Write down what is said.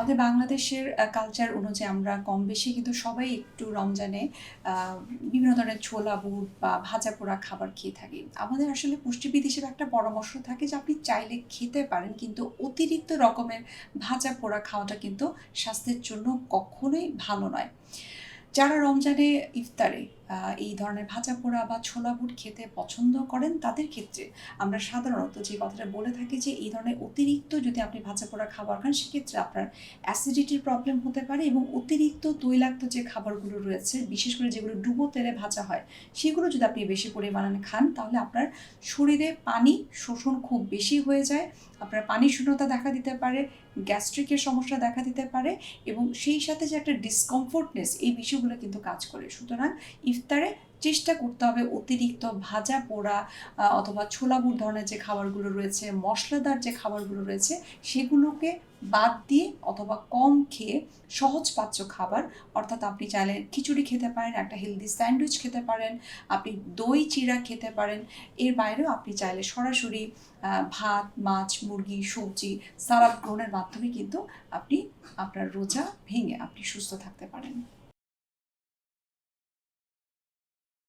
আমাদের বাংলাদেশের কালচার অনুযায়ী আমরা কম বেশি কিন্তু সবাই একটু রমজানে আ বিভিন্ন ধরনের ছোলা বুট বা ভাজা পোড়া খাবার খেয়ে থাকি। আমাদের আসলে পুষ্টিবিদ হিসেবে একটা পরামর্শ থাকে যে আপনি চাইলে খেতে পারেন কিন্তু অতিরিক্ত রকমের ভাজা পোড়া খাওয়াটা কিন্তু স্বাস্থ্যের জন্য কখনোই ভালো নয়। যারা রমজানে ইফতারে আ এই ধরনের ভাজাপোড়া বা ছোলা বুট খেতে পছন্দ করেন, তাদের ক্ষেত্রে আমরা সাধারণত যে কথাটা বলে থাকি যে, এই ধরনের অতিরিক্ত যদি আপনি ভাজাপোড়া খাবার খান, সেক্ষেত্রে আপনার অ্যাসিডিটির প্রবলেম হতে পারে এবং অতিরিক্ত তৈলাক্ত যে খাবারগুলো রয়েছে, বিশেষ করে যেগুলো ডুবো তেলে ভাজা হয়, সেগুলো যদি আপনি বেশি পরিমাণে খান, তাহলে আপনার শরীরে পানি শোষণ খুব বেশি হয়ে যায়। আপনার পানি শূন্যতা দেখা দিতে পারে, গ্যাস্ট্রিকের সমস্যা দেখা দিতে পারে এবং সেই সাথে যে একটা ডিসকমফোর্টনেস, এই বিষয়গুলো কিন্তু কাজ করে। সুতরাং ইফতারে চেষ্টা করতে হবে অতিরিক্ত ভাজা পোড়া অথবা ছোলা বুট ধরনের যে খাবারগুলো রয়েছে, মসলাদার যে খাবারগুলো রয়েছে, সেগুলোকে বাদ দিয়ে অথবা কম খেয়ে সহজপাচ্য খাবার, অর্থাৎ আপনি চাইলে খিচুড়ি খেতে পারেন, একটা হেলদি স্যান্ডউইচ খেতে পারেন, আপনি দই চিড়া খেতে পারেন। এর বাইরেও আপনি চাইলে সরাসরি ভাত, মাছ, মুরগি, সবজি, সালাদ গ্রহণের মাধ্যমে কিন্তু আপনি আপনার রোজা ভেঙে আপনি সুস্থ থাকতে পারেন।